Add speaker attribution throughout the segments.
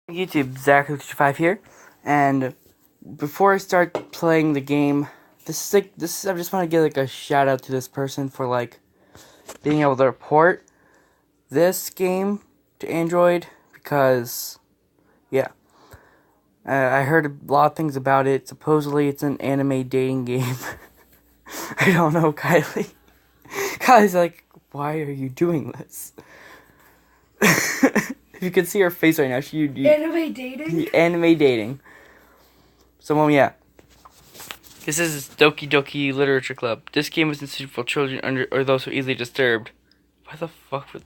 Speaker 1: YouTube, Zach5 here, and before I start playing the game, I just want to give a shout out to this person for being able to report this game to Android because, yeah, I heard a lot of things about it. Supposedly it's an anime dating game. I don't know, Kylie. Kylie's like, why are you doing this? If you could see her face right now,
Speaker 2: anime dating?
Speaker 1: Anime dating. So, yeah. This is Doki Literature Club. This game is instituted for children or those who are easily disturbed. Why the fuck would...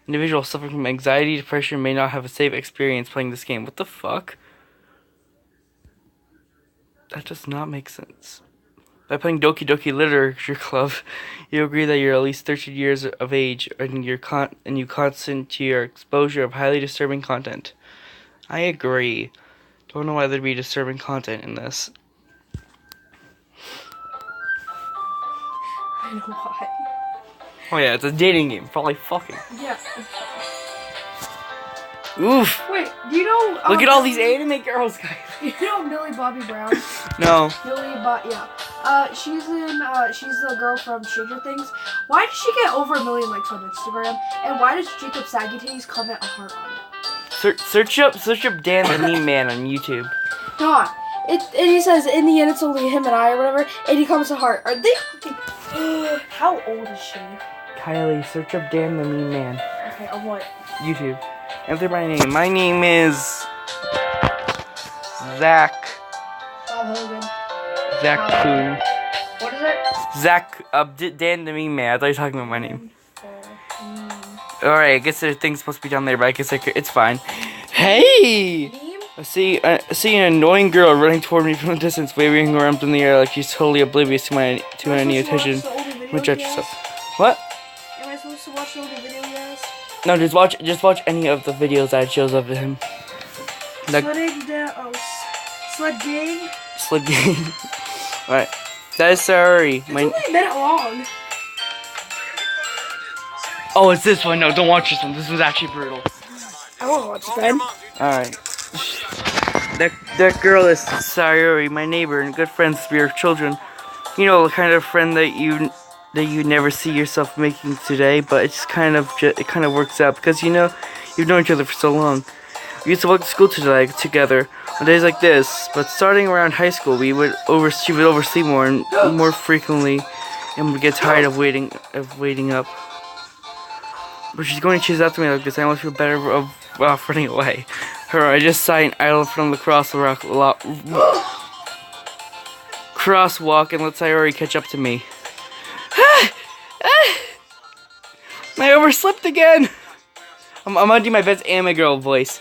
Speaker 1: Individuals suffering from anxiety, depression may not have a safe experience playing this game. What the fuck? That does not make sense. By playing Doki Literature Club, you agree that you're at least 13 years of age and you consent to your exposure of highly disturbing content. I agree. Don't know why there'd be disturbing content in this.
Speaker 2: I know why.
Speaker 1: Oh yeah, it's a dating game. Probably fucking.
Speaker 2: Yeah.
Speaker 1: Oof.
Speaker 2: Wait, do you know...
Speaker 1: Look at all these anime girls, guys.
Speaker 2: You know Millie Bobby Brown?
Speaker 1: No.
Speaker 2: Yeah. She's the girl from Stranger Things. Why did she get over 1 million likes on Instagram? And why does Jacob Sagitties comment a heart on it?
Speaker 1: Search up Dan the Meme Man on YouTube.
Speaker 2: No, and he says in the end it's only him and I or whatever, and he comments a heart. Are they fucking... How old is she?
Speaker 1: Kylie, search up Dan the Meme Man.
Speaker 2: Okay, on what?
Speaker 1: YouTube. Enter my name. My name is Zach.
Speaker 2: Bob Hogan.
Speaker 1: Zach Coon.
Speaker 2: What is it?
Speaker 1: Zach, Dan the Meme Man. I thought you were talking about my name. Alright, I guess the thing's supposed to be down there, but I guess it's fine. Hey! I see an annoying girl running toward me from a distance, waving her arms in the air like she's totally oblivious to any attention. Reject yourself. What?
Speaker 2: Am I supposed to watch the only video he has?
Speaker 1: No, just watch any of the videos that shows of him.
Speaker 2: Sled Gang?
Speaker 1: Sled Gang. Alright. That is sorry.
Speaker 2: It's only a minute long.
Speaker 1: Oh, it's this one. No, don't watch this one. This one's actually brutal.
Speaker 2: I won't watch it then.
Speaker 1: Alright. That girl is Sayuri, my neighbor and good friends for your children. You know, the kind of friend that you never see yourself making today, but it kind of works out because you've known each other for so long. We used to walk to school together on days like this, but starting around high school, she would oversleep more frequently, and would get tired of waiting up. But she's going to chase after me like this. I almost feel better of running away. I just saw an idle from the crosswalk and let Sayori catch up to me. I overslept again. I'm gonna do my best anime girl voice.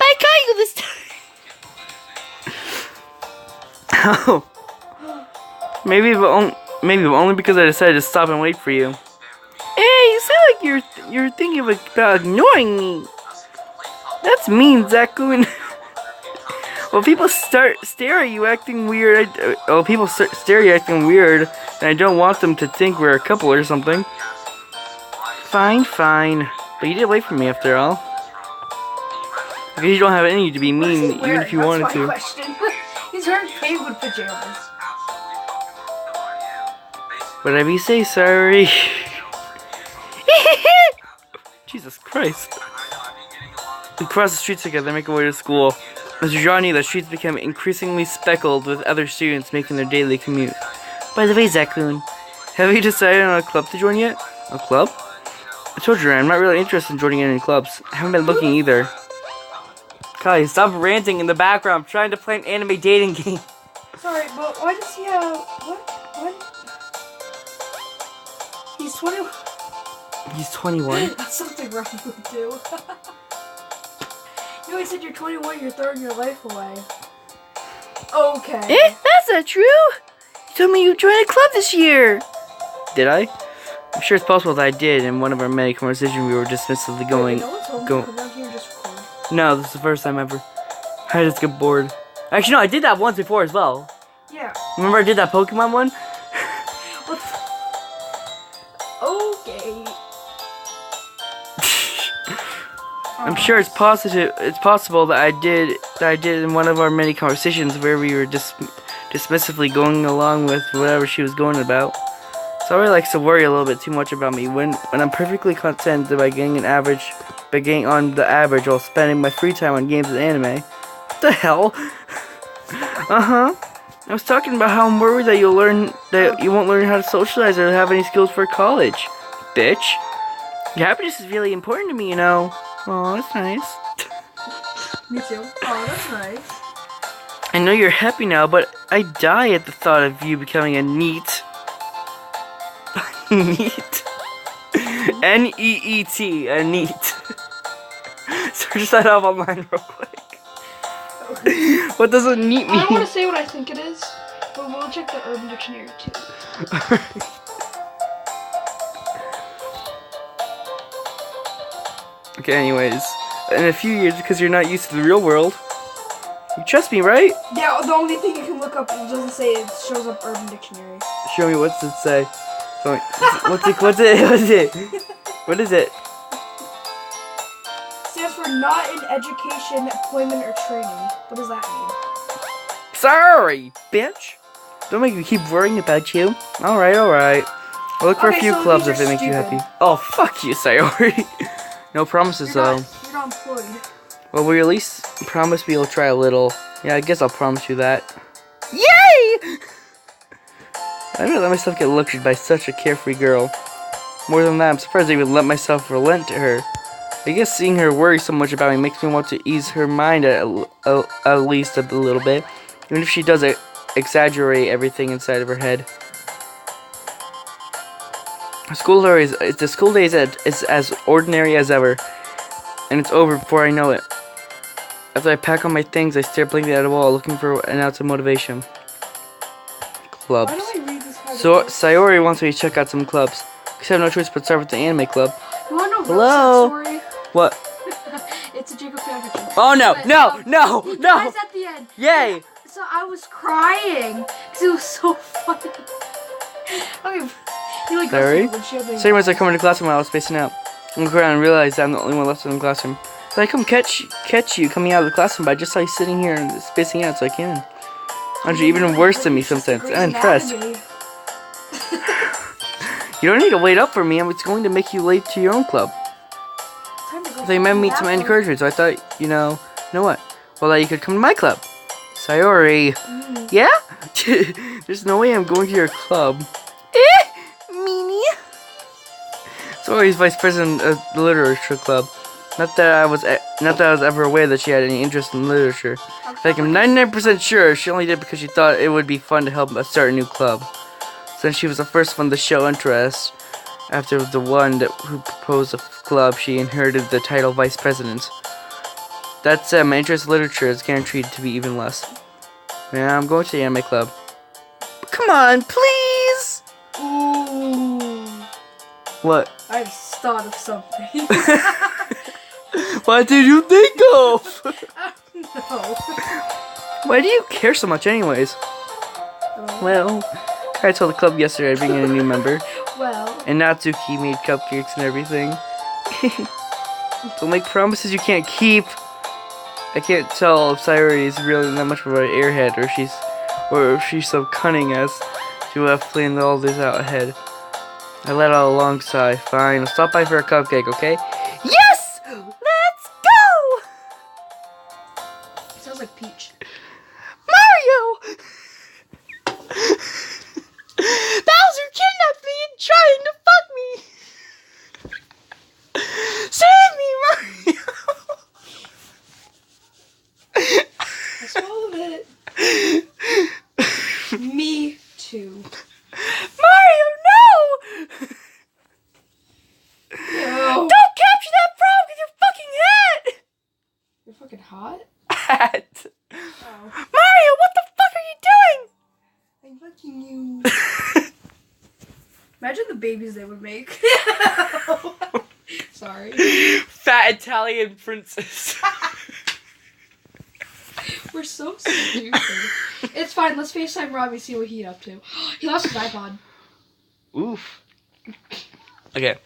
Speaker 1: I got you this time. Oh. Maybe but only because I decided to stop and wait for you. Hey, you sound like you're thinking about ignoring me. That's mean, Zakun. Well, people stare at you acting weird. And I don't want them to think we're a couple or something. Fine. But you did wait for me after all. Because you don't have any to be mean, even if you wanted to.
Speaker 2: Question. He's wearing penguin pajamas.
Speaker 1: Whatever you say, sorry. Jesus Christ. We cross the streets together, make our way to school. As we draw near, the streets become increasingly speckled with other students making their daily commute. By the way, Zakun, have you decided on a club to join yet? A club? I told you, I'm not really interested in joining any clubs. I haven't been looking either. Kylie, stop ranting in the background. I'm trying to play an anime dating game.
Speaker 2: Sorry, but why does he have... What? He's 21.
Speaker 1: He's 21?
Speaker 2: That's something wrong with you. You always said you're 21, you're throwing your life away. Okay.
Speaker 1: That's not true. You told me you joined a club this year. Did I? I'm sure it's possible that I did. In one of our many conversations, we were dismissively going. No, this is the first time ever. I just get bored. Actually, no, I did that once before as well.
Speaker 2: Yeah.
Speaker 1: Remember I did that Pokemon one?
Speaker 2: Okay.
Speaker 1: sure it's possible that I did in one of our many conversations where we were dismissively going along with whatever she was going about. Sayori likes to worry a little bit too much about me when I'm perfectly content by getting on the average while spending my free time on games and anime. What the hell? I was talking about how I'm worried that you won't learn how to socialize or have any skills for college. Bitch. Your happiness is really important to me, you know. Aw, that's nice.
Speaker 2: Me too. Aw, that's nice.
Speaker 1: I know you're happy now, but I die at the thought of you becoming a neat. Neat. N-E-E-T, a neat. Search that up online real quick. What does a neat mean?
Speaker 2: I don't want to say what I think it is, but we'll check the Urban Dictionary too.
Speaker 1: Okay, anyways, in a few years, because you're not used to the real world, you trust me, right?
Speaker 2: Yeah, the only thing you can look up, it doesn't say it, shows up Urban Dictionary.
Speaker 1: Show me, what's it say? What's it? What is it?
Speaker 2: Stands for not in education, employment, or training. What does that mean?
Speaker 1: Sorry, bitch. Don't make me keep worrying about you. Alright. I'll look for a few clubs if it makes you happy. Oh, fuck you, Sayori. No promises, though.
Speaker 2: You're not employed.
Speaker 1: Well, will you at least promise me you'll try a little? Yeah, I guess I'll promise you that. Yay! I never let myself get lectured by such a carefree girl. More than that, I'm surprised I even let myself relent to her. I guess seeing her worry so much about me makes me want to ease her mind at least a little bit, even if she does exaggerate everything inside of her head. The school day is as ordinary as ever, and it's over before I know it. After I pack on my things, I stare blankly at a wall, looking for an ounce of motivation. Clubs. So Sayori wants me to check out some clubs. Because I have no choice but to start with the anime club.
Speaker 2: You want to know
Speaker 1: Hello?
Speaker 2: story?
Speaker 1: What?
Speaker 2: It's a Jacob Pikachu.
Speaker 1: Oh no!
Speaker 2: He dies at the end.
Speaker 1: Yay!
Speaker 2: So I was crying because it was so funny. Okay, he like
Speaker 1: Sorry? Same as I come into the classroom while I was spacing out. I look around and realize I'm the only one left in the classroom. So I come catch you coming out of the classroom, but I just saw you sitting here and spacing out, so I came in. Aren't you even worse than me sometimes? I'm impressed. You don't need to wait up for me. I'm going to make you late to your own club. They might need some encouragement, so I thought, you know what? Well, that you could come to my club. Sayori. Yeah? There's no way I'm going to your club. Meanie. Sayori's vice president of the literature club. Not that I was ever aware that she had any interest in literature. Like, I'm 99% sure she only did because she thought it would be fun to help us start a new club. Since she was the first one to show interest, after the one who proposed the club, she inherited the title vice president. That said, my interest in literature is guaranteed to be even less. Yeah, I'm going to the anime club. Come on, please!
Speaker 2: Ooh.
Speaker 1: What?
Speaker 2: I just thought of something.
Speaker 1: What did you think of?
Speaker 2: No.
Speaker 1: Why do you care so much anyways? Well, I told the club yesterday I'd bring in a new member.
Speaker 2: Well.
Speaker 1: And Natsuki made cupcakes and everything. Don't make promises you can't keep. I can't tell if Sayori is really that much of an airhead or if she's so cunning as to have planned all this out ahead. I let out a long sigh. Fine, I'll stop by for a cupcake, okay? Yes! Let's go!
Speaker 2: Sounds like Peach.
Speaker 1: Mario! Bowser kidnapped me and trying to fuck me! Save me, Mario!
Speaker 2: I swallowed it. Me too.
Speaker 1: Mario, no!
Speaker 2: No.
Speaker 1: Don't capture that frog with your fucking hat!
Speaker 2: You're fucking hot?
Speaker 1: Hat.
Speaker 2: Oh.
Speaker 1: Mario, what the fuck are you doing?
Speaker 2: I'm fucking you. Imagine the babies they would make. Sorry.
Speaker 1: Fat Italian princess.
Speaker 2: We're so stupid. It's fine. Let's FaceTime Robbie, see what he's up to. He lost his iPod.
Speaker 1: Oof. Okay.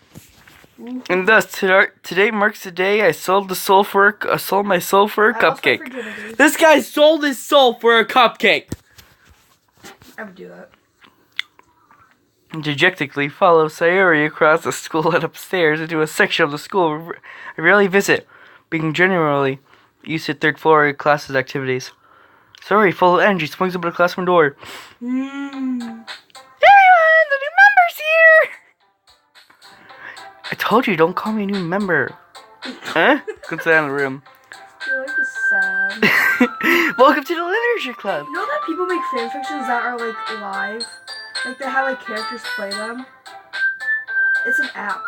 Speaker 1: And thus, today marks the day I sold my soul for a cupcake. This guy sold his soul for a cupcake.
Speaker 2: I would do that.
Speaker 1: Dejectedly follow Sayuri across the school and upstairs into a section of the school I rarely visit, being generally used to third floor classes activities. Sayuri, full of energy, swings open the classroom door. Everyone, the new member's here! I told you, don't call me a new member. Huh? Come sit down in the room.
Speaker 2: You're like the sad.
Speaker 1: Welcome to the literature club.
Speaker 2: You know that people make fanfictions that are like live? Like they have like characters play them? It's an app.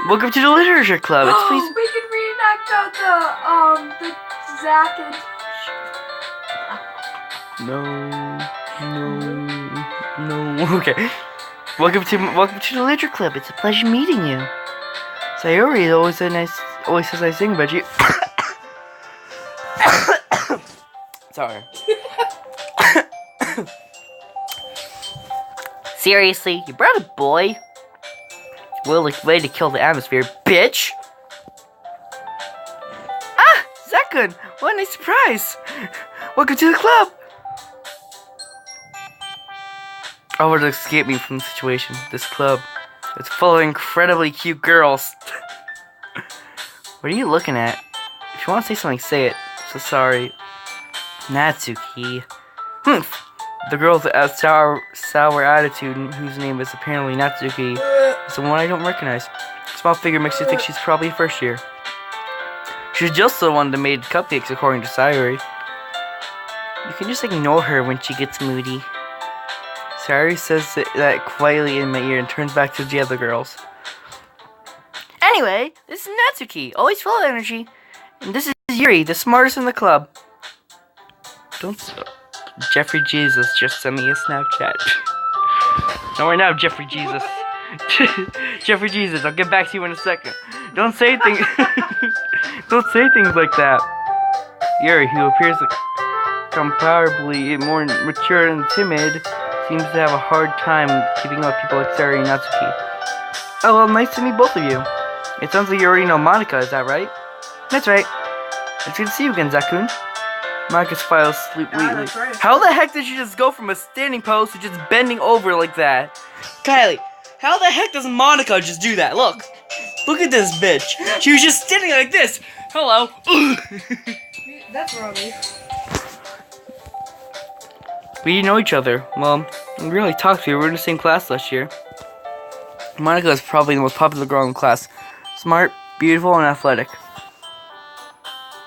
Speaker 1: Welcome to the literature club. It's please.
Speaker 2: We can reenact the Zach and
Speaker 1: No. Okay. Welcome to the literature club. It's a pleasure meeting you. Sayuri always says nice thing about you. Sorry. Seriously, you brought a boy? Well, way to kill the atmosphere, bitch! Ah, Zakun! What a nice surprise! Welcome to the club! I would escape me from the situation. This club is full of incredibly cute girls. What are you looking at? If you want to say something, say it. So sorry. Natsuki. The girl with the sour attitude, whose name is apparently Natsuki, is the one I don't recognize. Small figure makes you think she's probably first year. She's just the one that made cupcakes, according to Sayuri. You can just ignore her when she gets moody. Sayuri says that quietly in my ear and turns back to the other girls. Anyway, this is Natsuki, always full of energy. And this is Yuri, the smartest in the club. Jeffrey Jesus just sent me a Snapchat. Don't worry now, Jeffrey Jesus. Jeffrey Jesus, I'll get back to you in a second. Don't say things. Don't say things like that. Yuri, who appears comparably more mature and timid, seems to have a hard time keeping up with people like Sayuri and Natsuki. Oh well, nice to meet both of you. It sounds like you already know Monica, is that right? That's right. It's good to see you again, Zakun. Monica smiles sweetly.
Speaker 2: Right.
Speaker 1: How the heck did she just go from a standing pose to just bending over like that? Kylie, how the heck does Monica just do that? Look at this bitch. She was just standing like this. Hello.
Speaker 2: That's Robbie.
Speaker 1: We didn't know each other. Well, we really talked to you. We were in the same class last year. Monica is probably the most popular girl in the class. Smart, beautiful, and athletic.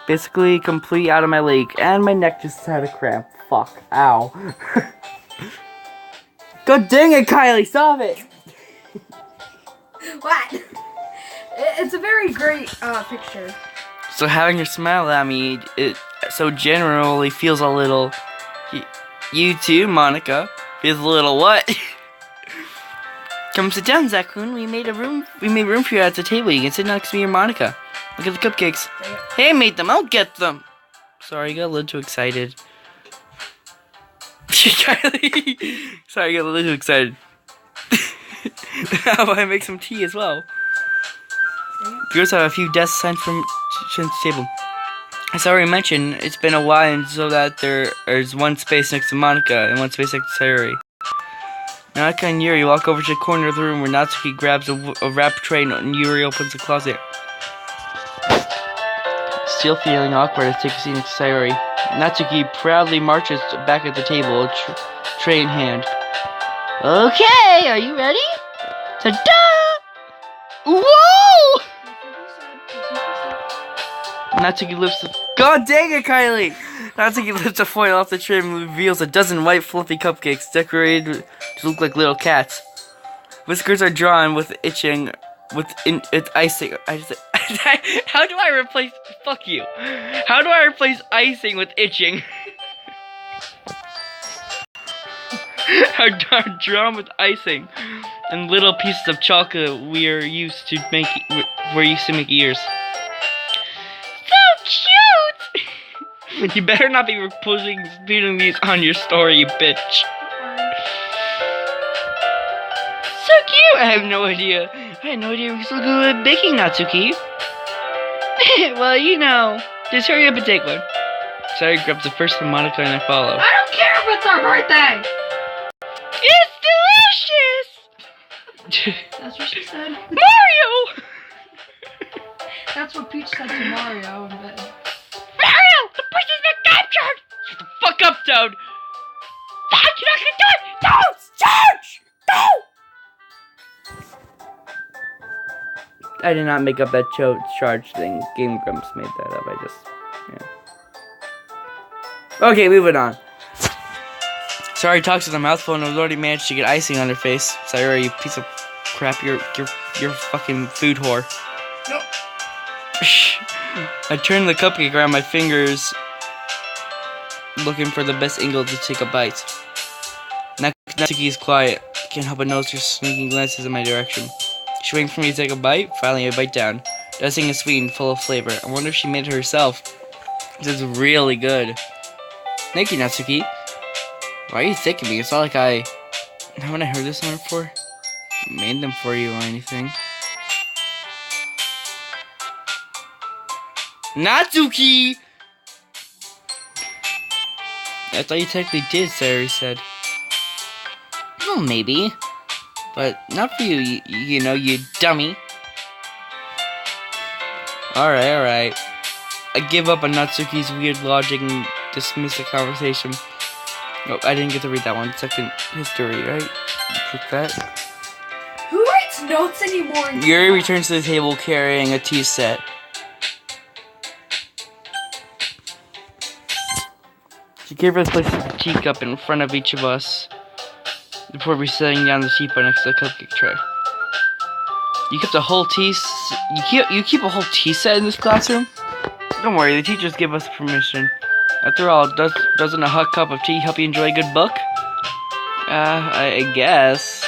Speaker 1: Basically, complete out of my league. And my neck just had a cramp. Fuck. Ow. God dang it, Kylie. Stop it.
Speaker 2: What? It's a very great picture.
Speaker 1: So having her smile at me, it so generally feels a little... You too, Monica. Feels a little what? Come sit down, Zakun. We made room for you at the table. You can sit next to me or Monica. Look at the cupcakes. Hey, I made them. I'll get them. Sorry, I got a little too excited. Kylie. Sorry, I got a little too excited. How about I make some tea as well? We also have a few desks assigned from the table. As I already mentioned, it's been a while, and so that there's one space next to Monica and one space next to Sayuri. Monica and Yuri walk over to the corner of the room where Natsuki grabs a wrapped tray and Yuri opens the closet. Still feeling awkward, I take a seat next to Sayuri. Natsuki proudly marches back at the table, a tray in hand. Okay, are you ready? Ta-da! Whoa! Natsuki lifts the... God dang it, Kylie! Natsuki lifts a foil off the tray and reveals a dozen white fluffy cupcakes decorated to look like little cats. Whiskers are drawn with icing. How do I replace... Fuck you. How do I replace icing with itching? Are drawn with icing and little pieces of chocolate we're used to make ears. So cute! You better not be putting these on your story, you bitch. So I have no idea. I had no idea we were still good at baking, Natsuki. Well, you know. Just hurry up and take one. Sorry, grabs the first from Monica and I follow.
Speaker 2: I don't care if it's our birthday!
Speaker 1: It's delicious!
Speaker 2: That's what she said.
Speaker 1: Mario!
Speaker 2: That's what Peach said to Mario in bed.
Speaker 1: Mario! The person's been captured! Shut the fuck up, Toad! Fuck, you're not gonna do it! Don't! Charge! No! I did not make up that charge thing. Game Grumps made that up. I just, yeah. Okay, moving on. Sorry, talks with a mouthful and has already managed to get icing on her face. Sorry, you piece of crap. You're fucking food whore.
Speaker 2: Nope.
Speaker 1: I turned the cupcake around my fingers, looking for the best angle to take a bite. Natsuki is quiet. Can't help but notice her sneaking glances in my direction. She's waiting for me to take a bite. Finally, I bite down. Dusting is sweet and full of flavor. I wonder if she made it herself. This is really good. Thank you, Natsuki. Why are you thanking me? It's not like haven't I heard this one before? Made them for you or anything. Natsuki! I thought you technically did, Sayori said. Well, maybe. But not for you, you know, you dummy. Alright. I give up on Natsuki's weird logic and dismiss the conversation. Oh, I didn't get to read that one. Second history, right? Click that.
Speaker 2: Who writes notes anymore?
Speaker 1: Yuri returns to the table carrying a tea set. She carefully places the teacup in front of each of us before setting down the teapot next to the cupcake tray. You keep a whole tea set in this classroom? Don't worry, the teachers give us permission. After all, doesn't a hot cup of tea help you enjoy a good book? I guess.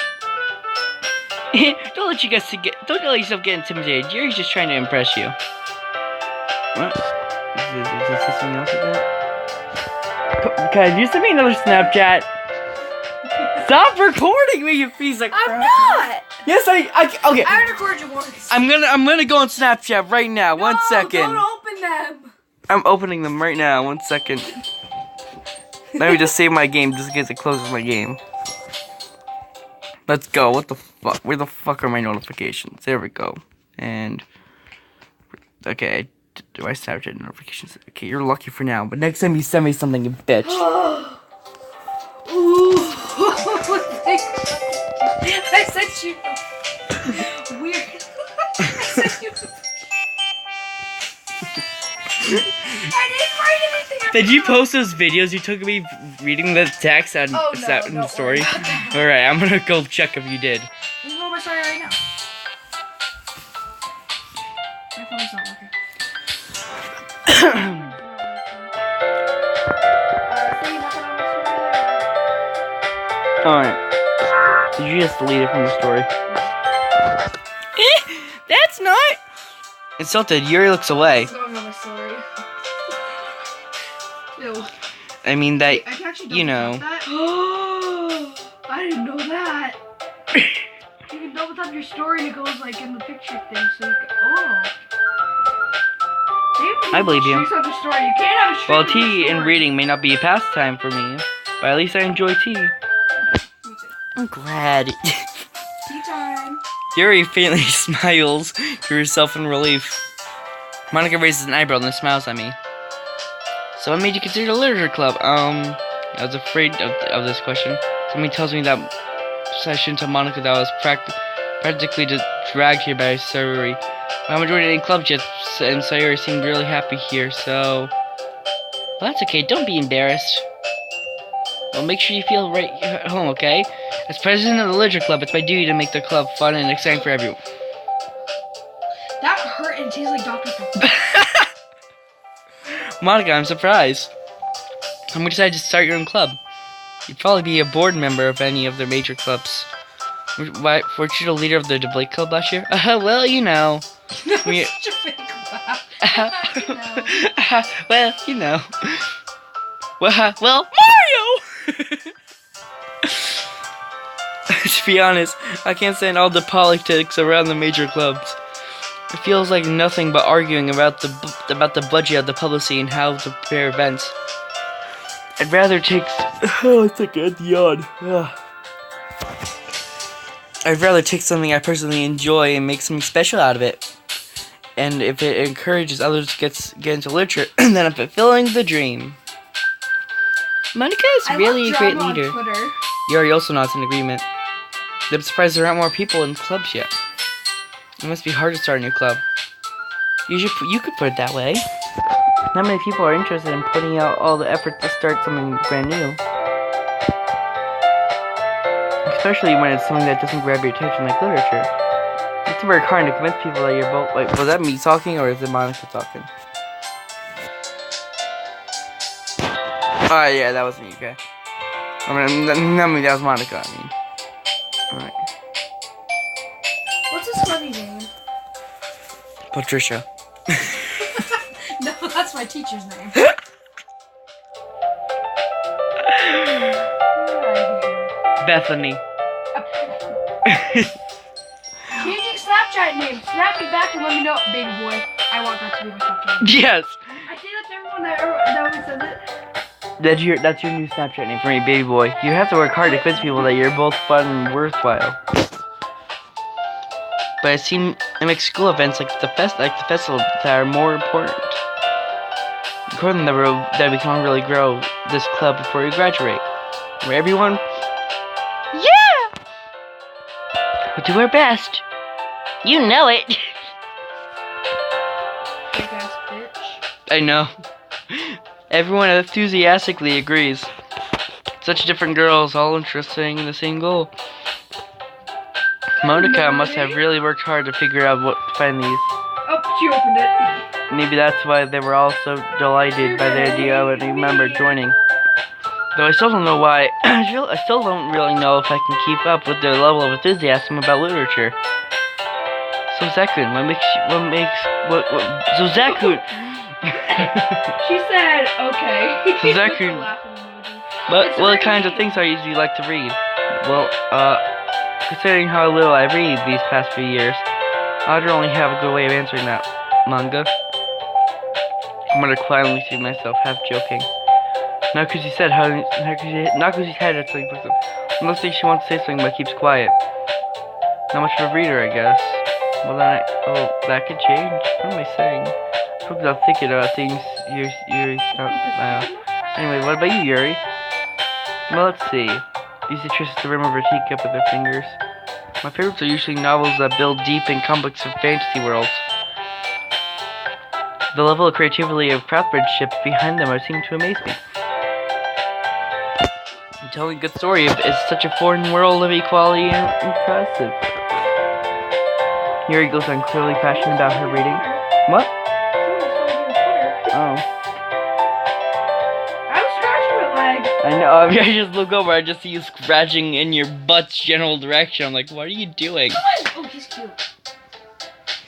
Speaker 1: Don't let yourself get intimidated. Yuri's just trying to impress you. What? Is this something else like that? Can you send me another Snapchat? Stop recording me, you piece of crap.
Speaker 2: I'm not!
Speaker 1: Yes, okay.
Speaker 2: I recorded you once.
Speaker 1: I'm gonna go on Snapchat right now.
Speaker 2: No,
Speaker 1: 1 second.
Speaker 2: Don't open them.
Speaker 1: I'm opening them right now. 1 second. Let me just save my game just in case it closes my game. Let's go. What the fuck? Where the fuck are my notifications? There we go. And okay, do I Snapchat notifications? Okay, you're lucky for now. But next time you send me something, you bitch.
Speaker 2: Ooh. I sent you weird. I sent you. I didn't write anything.
Speaker 1: Did you post those videos you took of me reading the text in the story? Alright, I'm gonna go check if you did.
Speaker 2: I'm going to my story right now. My phone's not working.
Speaker 1: Alright. Did you just delete it from the story? That's not insulted. Yuri looks away.
Speaker 2: It's going on my story. Ew.
Speaker 1: I mean that,
Speaker 2: I can actually
Speaker 1: you know.
Speaker 2: that. I didn't know that. You can double tap your story and it goes like in the picture thing, so you can.
Speaker 1: I believe you.
Speaker 2: You can't have a
Speaker 1: Well, tea and reading may not be a pastime for me, but at least I enjoy tea.
Speaker 2: Me too.
Speaker 1: I'm glad.
Speaker 2: Tea time.
Speaker 1: Yuri faintly smiles to herself in relief. Monica raises an eyebrow and then smiles at me. So what made you consider the literature club? I was afraid of this question. Somebody tells me that I shouldn't tell Monica that I was practically just dragged here by Sayori. I haven't joined any clubs yet, and Sayori seemed really happy here, so... Well, that's okay. Don't be embarrassed. Well, make sure you feel right at home, okay? As president of the literature club, it's my duty to make the club fun and exciting for everyone.
Speaker 2: That hurt and tastes like Dr. Pepper.
Speaker 1: Monica, I'm surprised. I'm gonna decide to start your own club. You'd probably be a board member of any of their major clubs. Weren't you the leader of the debate club last year? Well, you know.
Speaker 2: That was such a fake laugh.
Speaker 1: Well, you know. Well, Mario! To be honest, I can't stand all the politics around the major clubs. It feels like nothing but arguing about the budget of the publicity and how to prepare events. I'd rather take. Oh, it's a good yawn. I'd rather take something I personally enjoy and make something special out of it. And if it encourages others to get into literature, then I'm fulfilling the dream. Monica is really a great leader. Yuri also nods in agreement. I'm surprised there aren't more people in clubs yet. It must be hard to start a new club. You could put it that way. Not many people are interested in putting out all the effort to start something brand new. Especially when it's something that doesn't grab your attention like literature. It's very hard to convince people that you're both. Wait, was that me talking or is it Monica talking? Alright, yeah, that was me, okay. Not me, that was Monica, I mean. Alright.
Speaker 2: What's his funny name?
Speaker 1: Patricia.
Speaker 2: No, that's my teacher's name.
Speaker 1: Bethany.
Speaker 2: Changing Snapchat name. Snap me back and let me know, baby boy. I want that to be my Snapchat name.
Speaker 1: Yes.
Speaker 2: I did it to everyone that always says it.
Speaker 1: That's your new Snapchat name for me, baby boy. You have to work hard to convince people that you're both fun and worthwhile. But it seems it makes school events like the festival that are more important. According to the road that we can really grow this club before we graduate. Where everyone, yeah, we'll do our best. You know it.
Speaker 2: Big ass bitch.
Speaker 1: I know. Everyone enthusiastically agrees. Such different girls, all interested in the same goal. Monica must have really worked hard to figure out what to find these.
Speaker 2: Oh, she opened it.
Speaker 1: Maybe that's why they were all so delighted by the idea of a new member joining. Though I still don't know why. I still don't really know if I can keep up with their level of enthusiasm about literature. So Zakun, so Zakun.
Speaker 2: She said, okay.
Speaker 1: So Zakun, what kinds of things are you usually like to read? Well, considering how little I read these past few years, I don't really have a good way of answering that. Manga? I'm gonna quietly to myself, half joking. Nakuzi's head at something for them. Unless she wants to say something but keeps quiet. Not much of a reader, I guess. Well then that could change. What am I saying? Because I'm thinking about things Yuri's not. Anyway, what about you, Yuri? Well, let's see. Use the tricks to remember teacup with their fingers. My favorites are usually novels that build deep and complex fantasy worlds. The level of creativity of craftsmanship behind them seem to amaze me. Telling a good story is such a foreign world of equality and impressive. Yuri goes on clearly passionate about her reading. What? Oh.
Speaker 2: I was scratching my leg.
Speaker 1: I know, I just look over, I just see you scratching in your butt's general direction. I'm like, what are you doing?
Speaker 2: Oh, he's cute.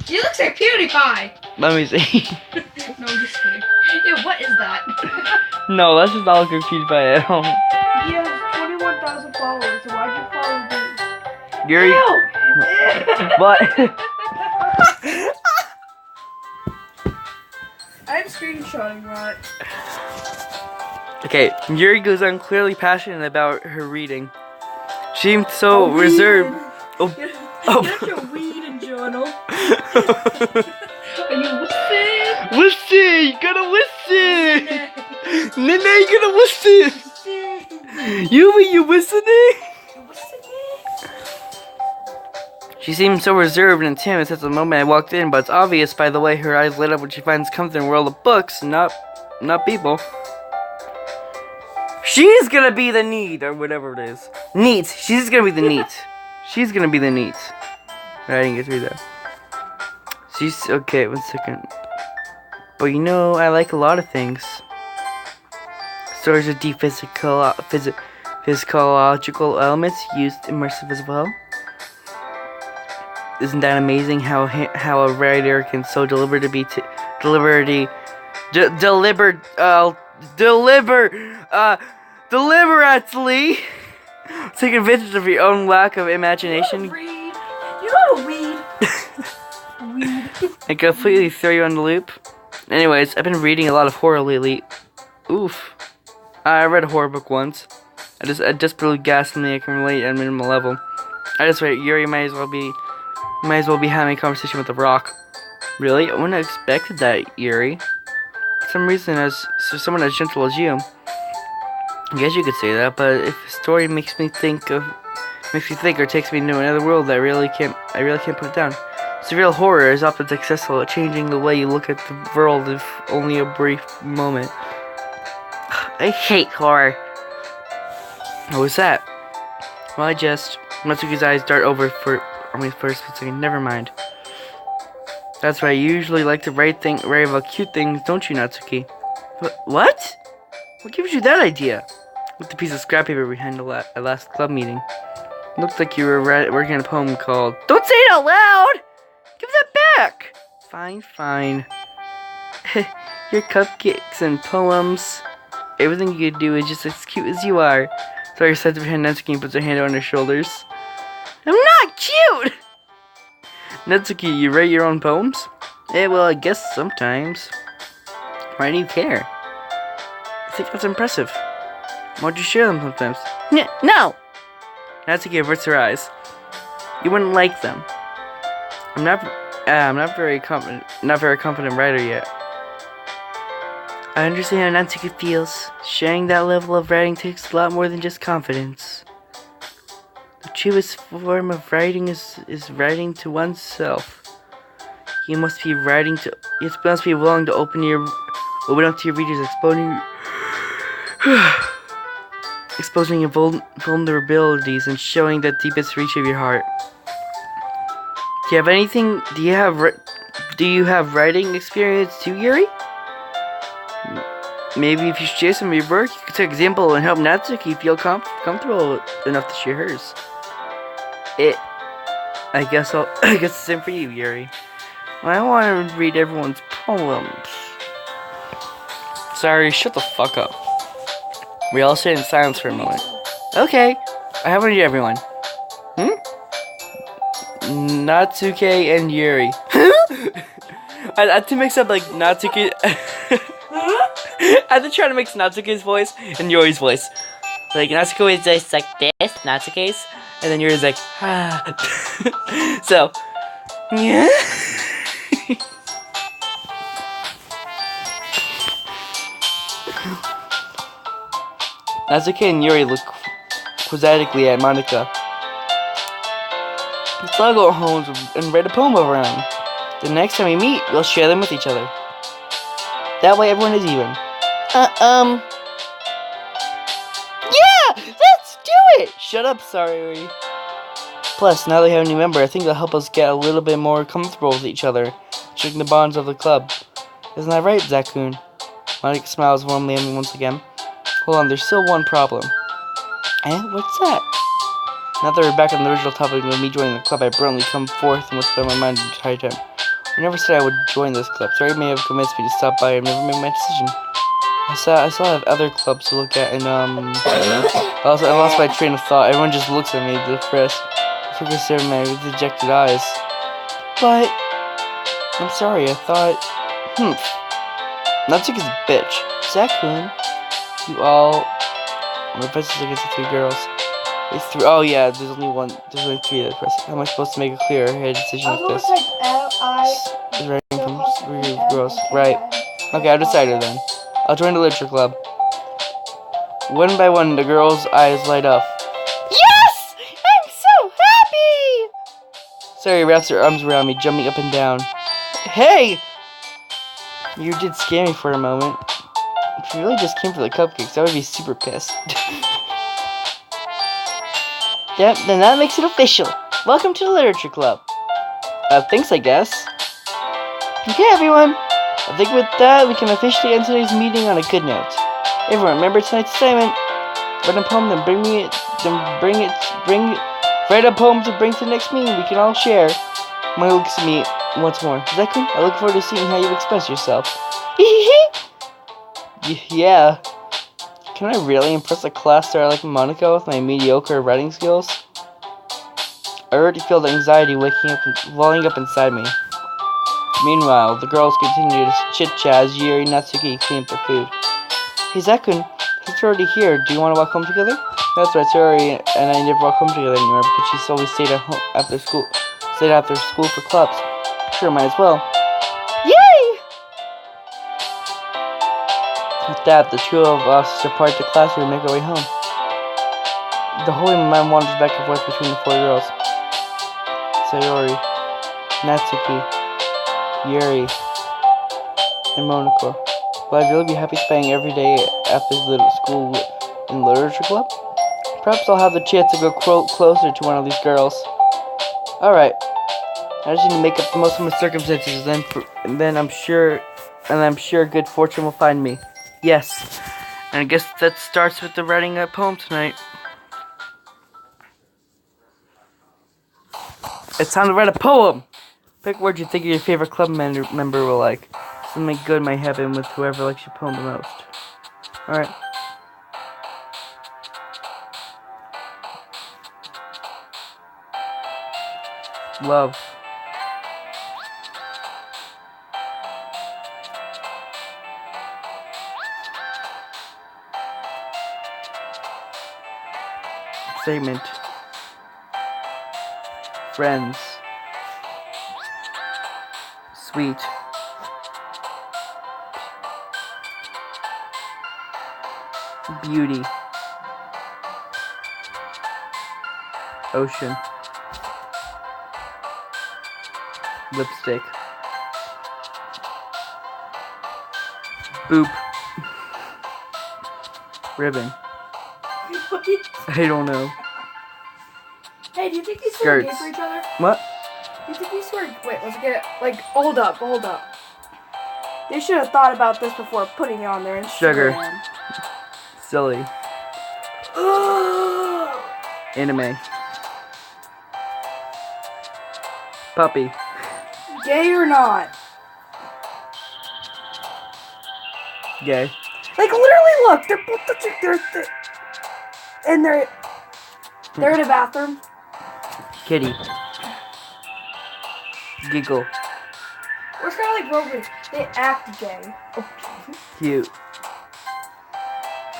Speaker 2: He looks like PewDiePie.
Speaker 1: Let me see.
Speaker 2: No, I'm just kidding. Ew, what is that?
Speaker 1: No, that's just all confused by it.
Speaker 2: He has 21,000 followers, so why'd you follow me?
Speaker 1: Yuri. What?
Speaker 2: I'm screenshotting that.
Speaker 1: Okay, Yuri goes on clearly passionate about her reading. She seemed so reserved.
Speaker 2: Get your weed journal. Are you listening?
Speaker 1: Listen! You gotta listen! Nene, you gotta listen! You listening? She seemed so reserved and timid since the moment I walked in, but it's obvious by the way her eyes lit up when she finds comfort in a world of books, not people. She's gonna be the need, or whatever it is. Neat. She's gonna be the neat. She's gonna be the neat. I didn't get to read that. She's okay. 1 second. But you know, I like a lot of things. Stories with deep physiological elements used immersive as well. Isn't that amazing? How a writer can so deliberately Take advantage of your own lack of imagination.
Speaker 2: Read. You know weed. Weed.
Speaker 1: And completely throw you on the loop. Anyways, I've been reading a lot of horror lately. Oof. I read a horror book once. I desperately gasped something I can relate at a minimal level. I just read Yuri might as well be having a conversation with a rock. Really? I wouldn't have expected that, Yuri. For some reason, as someone as gentle as you. I guess you could say that, but if a story makes me think or takes me into another world, I really can't put it down. Surreal horror is often successful at changing the way you look at the world, if only a brief moment. I hate horror. What was that? Well, Natsuki's eyes dart over for only for a split second. Never mind. That's right, you usually like to write about cute things, don't you, Natsuki? What? What gives you that idea? With the piece of scrap paper behind the last club meeting. Looked like you were working on a poem called... Don't say it out loud! Give that back! Fine. Your cupcakes and poems. Everything you do is just as cute as you are. Sorry, sits behind Natsuki and puts her hand on her shoulders. I'm not cute! Natsuki, you write your own poems? Well, I guess sometimes. Why do you care? I think that's impressive. Why'd you share them sometimes? No! Natsuki averts her eyes. You wouldn't like them. I'm not very confident writer yet. I understand how Natsuki feels. Sharing that level of writing takes a lot more than just confidence. The truest form of writing is writing to oneself. You must be willing to open up to your readers, exposing your vulnerabilities and showing the deepest reach of your heart. Do you have writing experience too, Yuri? Maybe if you share some of your work, you could take an example and help Natsuki feel comfortable enough to share hers. I guess the same for you, Yuri. I want to read everyone's poems. Sorry, shut the fuck up. We all sit in silence for a moment. Okay, I have one to everyone. Natsuki and Yuri. I had to mix up like Natsuki. I had to try to mix Natsuki's voice and Yuri's voice. Like Natsuki is just like this, Natsuki's, and then Yuri's like, ah. So, yeah. Natsuki and Yuri look quizzically at Monika. Let's all go home and write a poem around. The next time we meet, we'll share them with each other. That way everyone is even. Yeah! Let's do it! Shut up, sorry. Plus, now that we have a new member, I think it'll help us get a little bit more comfortable with each other, sharing the bonds of the club. Isn't that right, Zakun? Monika smiles warmly at me once again. Hold on, there's still one problem. What's that? Now that we're back on the original topic of me joining the club, I bluntly come forth and what's on my mind the entire time. I never said I would join this club. Sorry, may have convinced me to stop by. I've never made my decision. I still have other clubs to look at, and I lost my train of thought. Everyone just looks at me, depressed. I took a stare at my dejected eyes. But I'm sorry. I thought, Natsuki's a bitch. Zakun, you all. My best is against the three girls. It's three. Oh yeah, there's only three that press. How am I supposed to make a clear-headed decision like this? Is writing from three girls. Right. Okay, I've decided then. I'll join the literature club. One by one, the girls' eyes light up. Yes! I'm so happy! Sari wraps her arms around me, jumping up and down. Hey! You did scare me for a moment. If you really just came for the cupcakes, I would be super pissed. Yep, then that makes it official. Welcome to the literature club. Thanks, I guess. Okay, everyone. I think with that, we can officially end today's meeting on a good note. Everyone, remember tonight's assignment. Write a poem, then write a poem to bring to the next meeting we can all share. My looks at me once more. Is that cool? I look forward to seeing how you express yourself. Yeah. Can I really impress a class star like Monica with my mediocre writing skills? I already feel the anxiety welling up inside me. Meanwhile, the girls continue to chit-chat as Yuri and Natsuki clean up their food. Hey Zakun, since we're already here, do you want to walk home together? That's right, Yuri and I never walk home together anymore because she's always stayed at home after school. Stayed after school for clubs. Sure, might as well. Yay! With that, the two of us depart the classroom and make our way home. The holy mind wanders back and forth between the four girls. Sayori, Natsuki, Yuri, and Monaco. Will I really be happy spending every day after school in literature club? Perhaps I'll have the chance to go closer to one of these girls. Alright. I just need to make up the most of my circumstances, and then I'm sure good fortune will find me. Yes. And I guess that starts with the writing a poem tonight. It's time to write a poem! Pick a word you think your favorite club member will like. Something good might happen with whoever likes your poem the most. Alright. Love. Excitement. Friends. Sweet. Beauty. Ocean. Lipstick. Boop. Ribbon. I don't know.
Speaker 2: Hey, do you think these two are gay for each other?
Speaker 1: What?
Speaker 2: Do you think these two are... Wait, let's get it. Like, hold up. They should have thought about this before putting it on their Instagram.
Speaker 1: Sugar. Silly. Anime. Puppy.
Speaker 2: Gay or not?
Speaker 1: Gay.
Speaker 2: Like, literally, look. They're in a bathroom.
Speaker 1: Kitty. Giggle.
Speaker 2: It's kind of like Rogan. They act gay.
Speaker 1: Cute.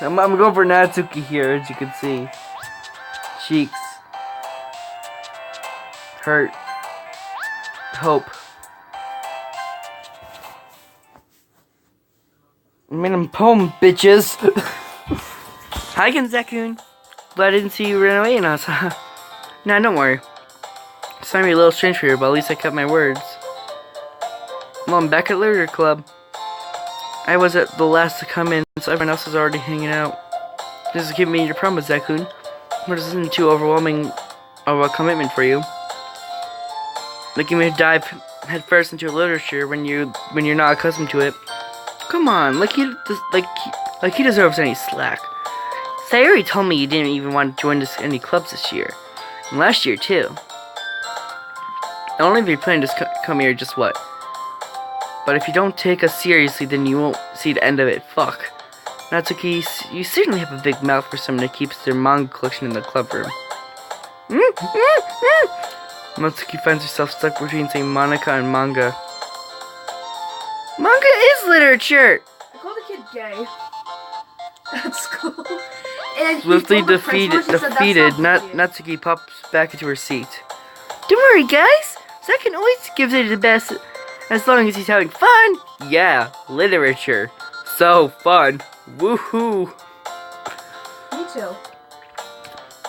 Speaker 1: I'm going for Natsuki here, as you can see. Cheeks. Hurt. Hope. I made a poem, bitches. Hi again, Zakun. Glad I didn't see you run away in us. Nah, don't worry. It's might be a little strange for you, but at least I kept my words. Well, I'm back at Literature Club. I was at the last to come in, so everyone else is already hanging out. This is giving me your promise, Zakun. But this isn't too overwhelming of a commitment for you. Like you may dive headfirst into literature when you're not accustomed to it. Come on, like he deserves any slack. Sayori told me you didn't even want to join any clubs this year, and last year too. I don't know if you're planning to come here just what. But if you don't take us seriously, then you won't see the end of it. Fuck. Natsuki, you certainly have a big mouth for someone who keeps their manga collection in the club room. Natsuki finds herself stuck between saying Monica and manga. Manga is literature!
Speaker 2: I call the kid gay. That's cool. And
Speaker 1: Swiftly defeated, Natsuki pops back into her seat. Don't worry, guys. Zakin always gives it the best as long as he's having fun. Yeah, literature. So fun. Woohoo.
Speaker 2: Me too.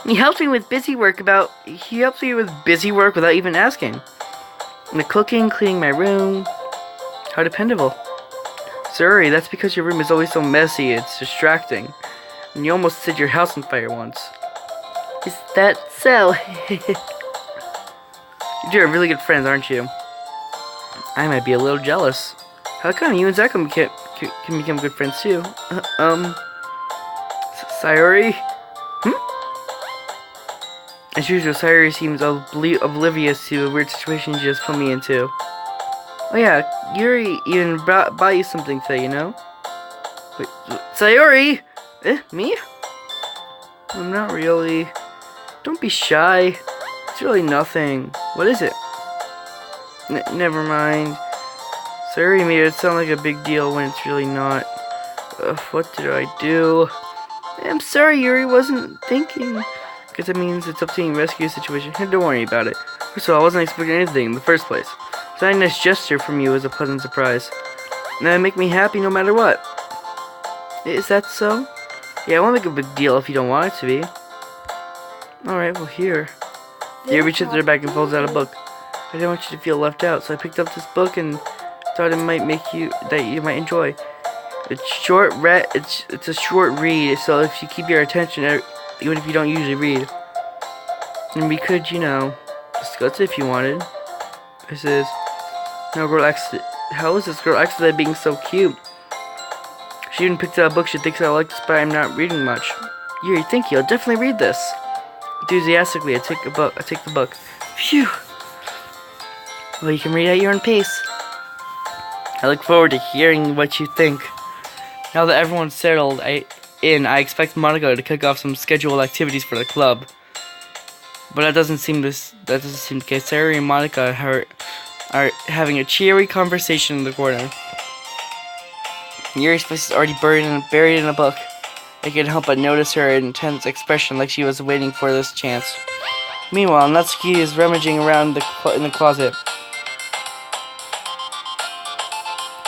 Speaker 1: He helps me with busy work without even asking. And the cooking, cleaning my room. How dependable. Sorry, that's because your room is always so messy, it's distracting. And you almost set your house on fire once. Is that so? You're really good friends, aren't you? I might be a little jealous. How come you and Zakun can become good friends too? Sayori? As usual, Sayori seems oblivious to the weird situation you just put me into. Oh yeah, Yuri even bought you something today, you know? Wait, Sayori! Me? I'm not really. Don't be shy. It's really nothing. What is it? Never mind. Sorry, made it sound like a big deal when it's really not. What did I do? I'm sorry, Yuri, wasn't thinking. Because it means it's up to you to rescue a situation. Don't worry about it. First of all, I wasn't expecting anything in the first place. So a nice gesture from you was a pleasant surprise. And that would make me happy no matter what. Is that so? Yeah, I won't make a big deal if you don't want it to be. Alright, well here. Yuri reaches their back and pulls out a book. I didn't want you to feel left out, so I picked up this book and thought it might make that you might enjoy. It's short it's a short read, so if you keep your attention even if you don't usually read. And we could, discuss it if you wanted. This is no girl accident. How is this girl accident being so cute? She even picked out a book. She thinks I like this, but I'm not reading much. Yuri, thank you. I'll definitely read this. Enthusiastically, I take the book. Phew. Well, you can read at your own pace. I look forward to hearing what you think. Now that everyone's settled, I expect Monica to kick off some scheduled activities for the club. But that doesn't seem the case. Sarah and Monica are having a cheery conversation in the corner. Yuri's face is already buried in a book. I couldn't help but notice her intense expression, like she was waiting for this chance. Meanwhile, Natsuki is rummaging around in the closet.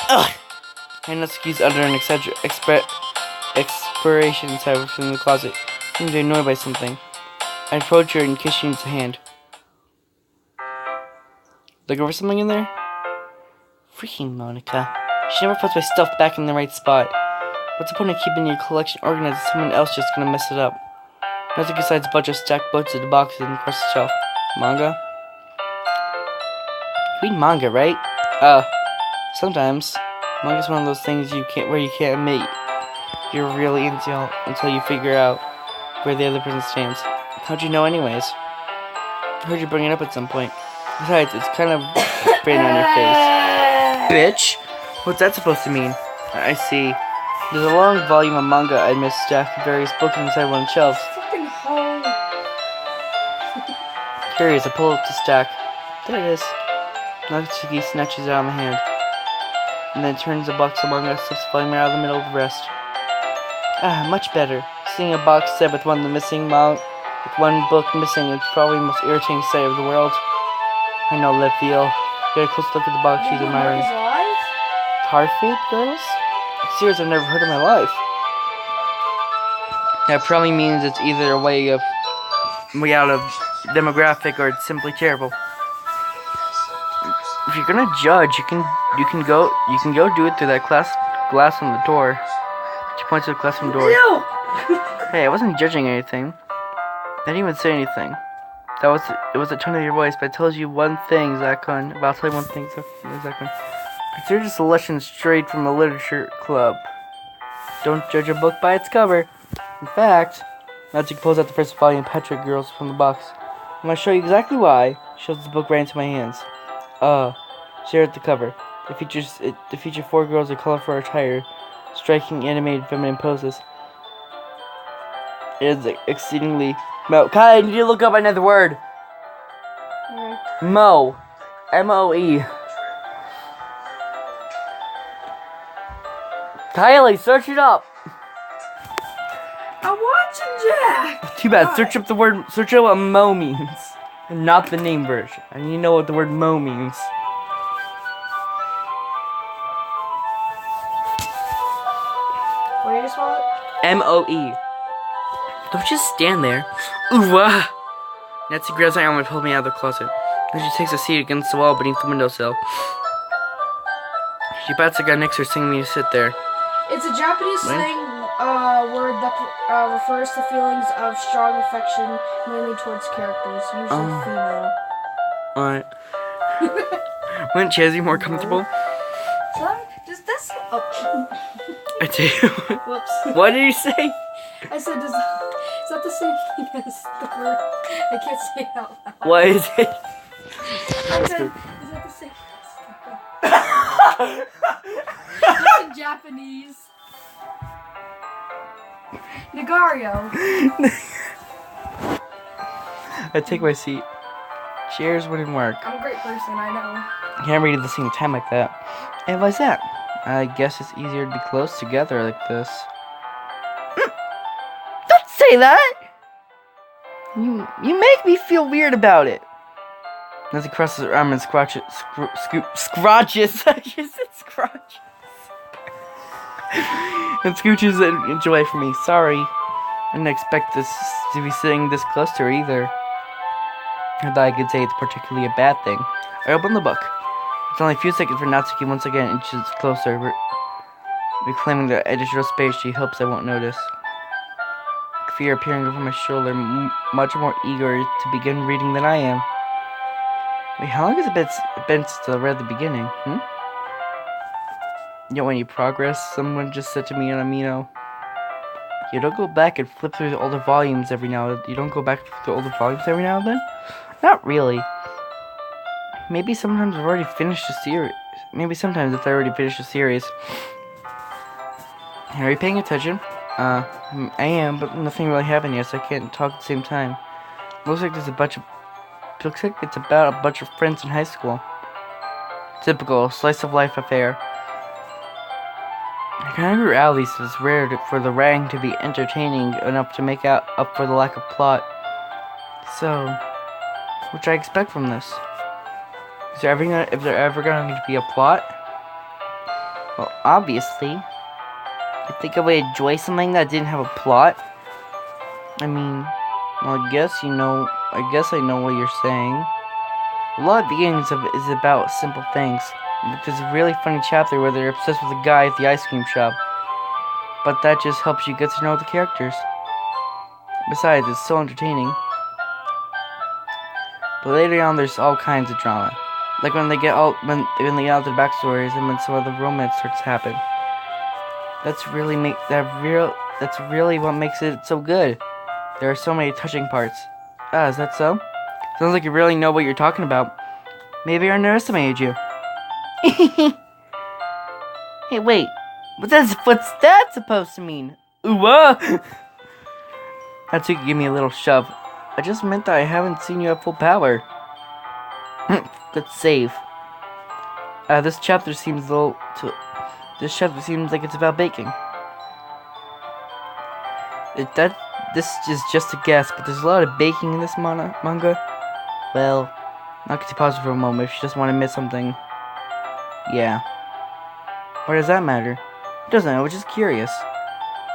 Speaker 1: Ugh! And Natsuki's under an expiration tab from the closet. Seems annoyed by something. I approach her in case she needs a hand. Look over something in there? Freaking Monica. She never puts my stuff back in the right spot. What's the point of keeping your collection organized if someone else just gonna mess it up? Nothing besides a bunch of stacked books in the boxes and across the shelf. Manga? You read manga, right? Sometimes. Manga's one of those things you can't admit you're really into until you figure out where the other person stands. How'd you know anyways? I heard you bring it up at some point. Besides, it's kind of written on your face. Bitch! What's that supposed to mean? I see. There's a long volume of manga I missed stacked with various books inside one shelf.
Speaker 2: Fucking home.
Speaker 1: Curious, I pull up the stack. There it is. Natsuki snatches it out of my hand. And then turns the box of manga, slips flying right out of the middle of the rest. Ah, much better. Seeing a box set with one book missing is probably the most irritating sight of the world. I know that feel. Get a close look at the box she's admiring. Parfait, girls? It's serious, I've never heard in my life. That probably means it's either a way out of demographic or it's simply terrible. If you're gonna judge, you can go do it through that glass on the door. She points to the glass on the door.
Speaker 2: Ew.
Speaker 1: Hey, I wasn't judging anything. I didn't even say anything. It was a tone of your voice, but it tells you one thing, Zakon. I'll tell you one thing, Zakon. Consider this a lesson straight from the literature club. Don't judge a book by its cover. In fact, Natsuki pulls out the first volume of Patrick Girls from the box. I'm gonna show you exactly why. She shows the book right into my hands. Stare at the cover. It features 4 girls in colorful attire, striking animated feminine poses. It is exceedingly Kai, I need to look up another word.
Speaker 2: Alright.
Speaker 1: Mo. M-O-E. Kylie, search it up.
Speaker 2: I'm watching Jack.
Speaker 1: Too bad. Search up what mo means. And not the name version. I need to know what the word mo means.
Speaker 2: What do you spell it?
Speaker 1: M-O-E. Don't just stand there. Ooh, ah. Natsuki grabs my arm and pulls me out of the closet. Then she takes a seat against the wall beneath the windowsill. She pats the guy next to her, saying me to sit there.
Speaker 2: It's a Japanese slang word that refers to feelings of strong affection, mainly towards characters, usually female.
Speaker 1: Alright. Wouldn't Chazzy be more comfortable?
Speaker 2: Sorry? Does this... Oh.
Speaker 1: I do.
Speaker 2: Whoops.
Speaker 1: What did you say?
Speaker 2: I said, is that the same thing as the word? I can't say it out loud.
Speaker 1: What is it?
Speaker 2: I said, is that the same as... It's in Japanese. Negario.
Speaker 1: I take my seat. Chairs wouldn't work.
Speaker 2: I'm a great person, I know.
Speaker 1: Can't read at the same time like that. And why's that? I guess it's easier to be close together like this. Don't say that! You make me feel weird about it. As he crosses her arm and scratches. Scratches. I just said scratches. And scooches it away from me. Sorry. I didn't expect this to be sitting this close to her either. I thought I could say it's particularly a bad thing. I opened the book. It's only a few seconds for Natsuki once again inches closer, reclaiming the additional space she hopes I won't notice. Fear appearing over my shoulder, much more eager to begin reading than I am. Wait, how long has it been since I read the beginning? Yet when you progress, someone just said to me on Amino, you don't go back and flip through the older volumes every now and then. You don't go back through the older volumes every now and then? Not really. Maybe sometimes I've already finished the series. Maybe sometimes if I already finished the series. Are you paying attention? I am, but nothing really happened yet, so I can't talk at the same time. Looks like it's about a bunch of friends in high school. Typical slice of life affair. I kind of agree with Alice. It's rare for the writing to be entertaining enough to make up for the lack of plot. So, what should I expect from this? Is there ever going to be a plot? Well, obviously. You think I would enjoy something that didn't have a plot? I mean, well, I guess I know what you're saying. A lot of beginnings is about simple things. Like there's a really funny chapter where they're obsessed with a guy at the ice cream shop. But that just helps you get to know the characters. Besides, it's so entertaining. But later on, there's all kinds of drama. Like when they get out to the backstories and when some of the romance starts to happen. That's really what makes it so good. There are so many touching parts. Is that so? Sounds like you really know what you're talking about. Maybe I underestimated you. Hey, wait. What's that supposed to mean? Ooh, That took give me a little shove. I just meant that I haven't seen you at full power. Good save. This chapter seems like it's about baking. This is just a guess, but there's a lot of baking in this manga. Well, I'll get to pause for a moment if you just want to admit something. Yeah. Why does that matter? It doesn't, I was just curious.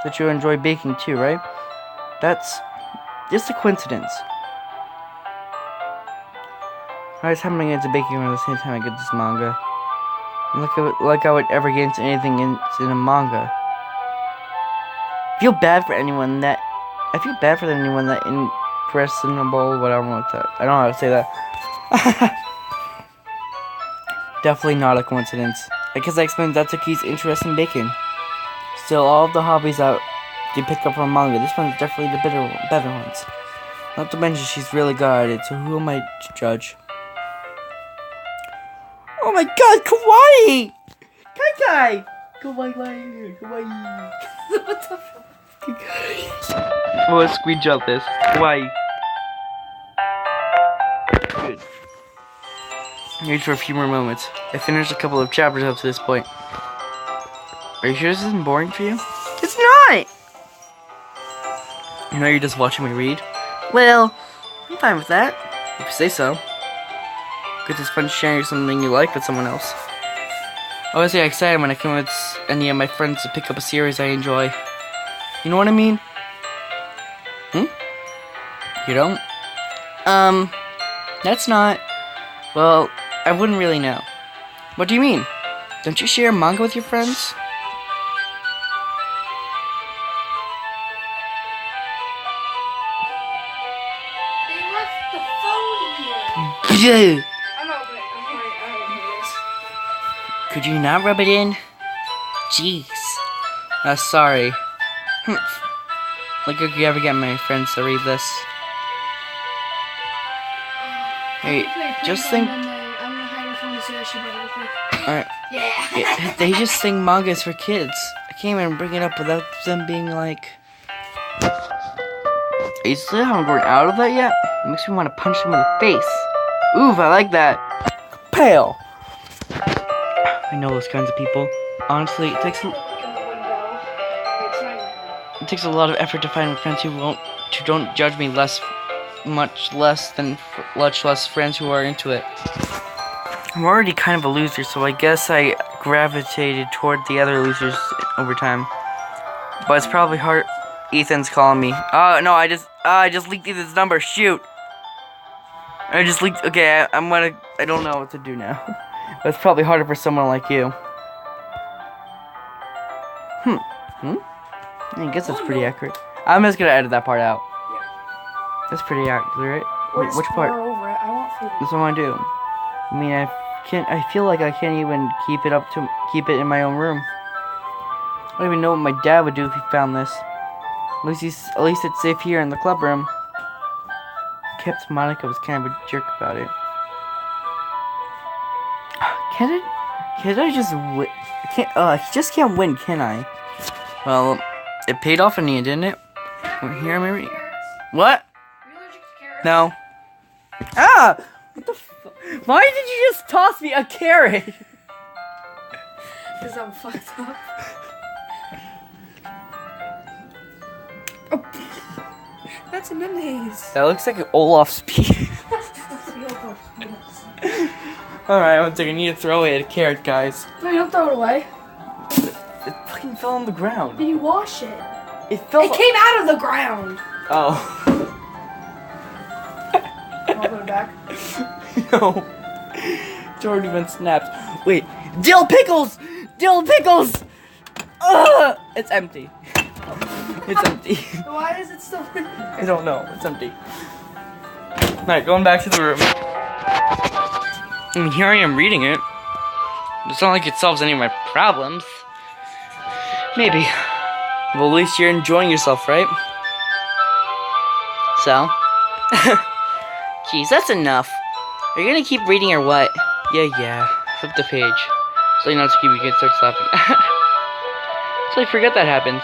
Speaker 1: That you enjoy baking too, right? That's just a coincidence. I was happening into baking around the same time I get this manga. And like I would ever get into anything in a manga. I feel bad for anyone that impressionable, whatever like that. I don't know how to say that. Definitely not a coincidence. I guess I explained Zatsuki's interest in baking. Still, all of the hobbies that you pick up from manga, this one's definitely the better ones. Not to mention she's really good at it, so who am I to judge? Oh my god, kawaii! Kai! Kawaii. What the fuck? Let's screenshot this. Kawaii. Good. Wait for a few more moments. I finished a couple of chapters up to this point. Are you sure this isn't boring for you? It's not! You know you're just watching me read? Well, I'm fine with that. If you say so. Because it's fun sharing something you like with someone else. I always get excited when I come with any of my friends to pick up a series I enjoy. You know what I mean? You don't? That's not... Well, I wouldn't really know. What do you mean? Don't you share manga with your friends?
Speaker 2: They left the phone here.
Speaker 1: Yeah.
Speaker 2: I know, but I don't know this.
Speaker 1: Could you not rub it in? Jeez. Sorry. Like if you ever get my friends to read this. Hey, just think...
Speaker 2: I'm gonna hide your phone so that she better with me.
Speaker 1: Alright.
Speaker 2: Yeah.
Speaker 1: They just think mangas for kids. I can't even bring it up without them being like... You still haven't grown out of that yet? It makes me want to punch him in the face. Oof, I like that. Pale. I know those kinds of people. Honestly, it takes a lot of effort to find friends who don't judge me much less friends who are into it. I'm already kind of a loser, so I guess I gravitated toward the other losers over time. But it's probably hard. Ethan's calling me. Oh no, I just leaked Ethan's number. Shoot. I just leaked. Okay, I don't know what to do now. But it's probably harder for someone like you. I guess that's pretty accurate. I'm just gonna edit that part out.
Speaker 2: Yeah.
Speaker 1: That's pretty accurate. Wait, which part?
Speaker 2: Over it. I want food.
Speaker 1: That's what I want to do. I mean, I feel like I can't even keep it in my own room. I don't even know what my dad would do if he found this. At least it's safe here in the club room. Except Monica was kind of a jerk about it. Can I just win? I just can't win, can I? Well, it paid off in the end, didn't it? Here, maybe. What? No. Ah! What the fuck? Why did you just toss me a carrot?
Speaker 2: Because I'm fucked up. Oh. That's a mayonnaise.
Speaker 1: That looks like an Olaf's piece. Alright, one second. I need to throw away a carrot, guys.
Speaker 2: No, don't throw it away.
Speaker 1: It fucking fell on the ground.
Speaker 2: Did you wash it?
Speaker 1: It
Speaker 2: came out of the ground.
Speaker 1: Oh.
Speaker 2: I'll put it back.
Speaker 1: No. It's already been snapped. Wait. Dill pickles! Dill pickles! Ugh! It's empty. It's empty.
Speaker 2: Why is it still in there?
Speaker 1: I don't know. It's empty. Alright, going back to the room. And here I am reading it. It's not like it solves any of my problems. Maybe. Well, at least you're enjoying yourself, right? So? Jeez, that's enough. Are you gonna keep reading or what? Yeah. Flip the page. So not to keep you start laughing. So I forget that happens.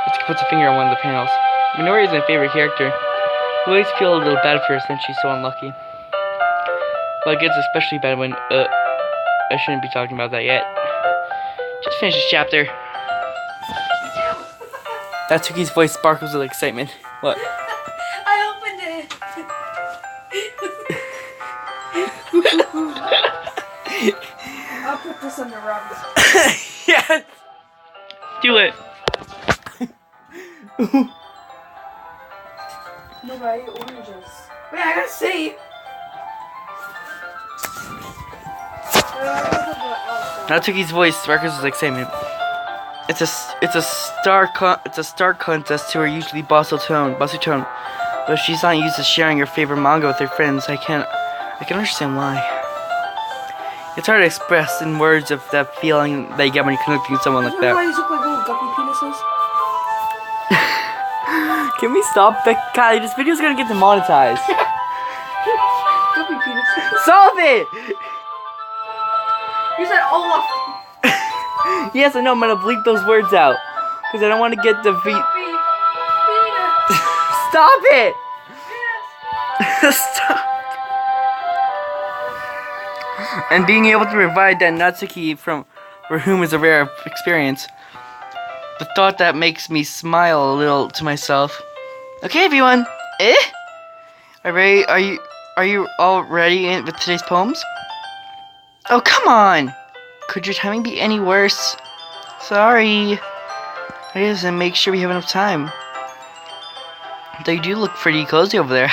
Speaker 1: Let's put a finger on one of the panels. Minori is my favorite character. I always feel a little bad for her since she's so unlucky. But it gets especially bad when, I shouldn't be talking about that yet. Just finish this chapter. That Toki's voice sparkles with excitement. What?
Speaker 2: I opened it. I'll put this on the rubber.
Speaker 1: Yes! Do it!
Speaker 2: No, but I ate oranges. Wait, I gotta see.
Speaker 1: Natsuki's voice sparkles with excitement. It's a stark contrast to her usually bossy tone. But she's not used to sharing her favorite manga with her friends. I can understand why. It's hard to express in words of that feeling that you get when you're connecting with someone like that.
Speaker 2: Why these look like little guppy penises?
Speaker 1: Can we stop? Kylie, this video's gonna get demonetized.
Speaker 2: Guppy penises.
Speaker 1: Stop it!
Speaker 2: You said Olaf.
Speaker 1: Yes, I know. I'm gonna bleep those words out because I don't want to get the
Speaker 2: Guppy penis.
Speaker 1: Stop it!
Speaker 2: Penis.
Speaker 1: Stop. And being able to provide that Natsuki for whom is a rare experience. The thought that makes me smile a little to myself. Okay, everyone. Are you all ready with today's poems? Oh, come on! Could your timing be any worse? Sorry. I just to make sure we have enough time. Though you do look pretty cozy over there.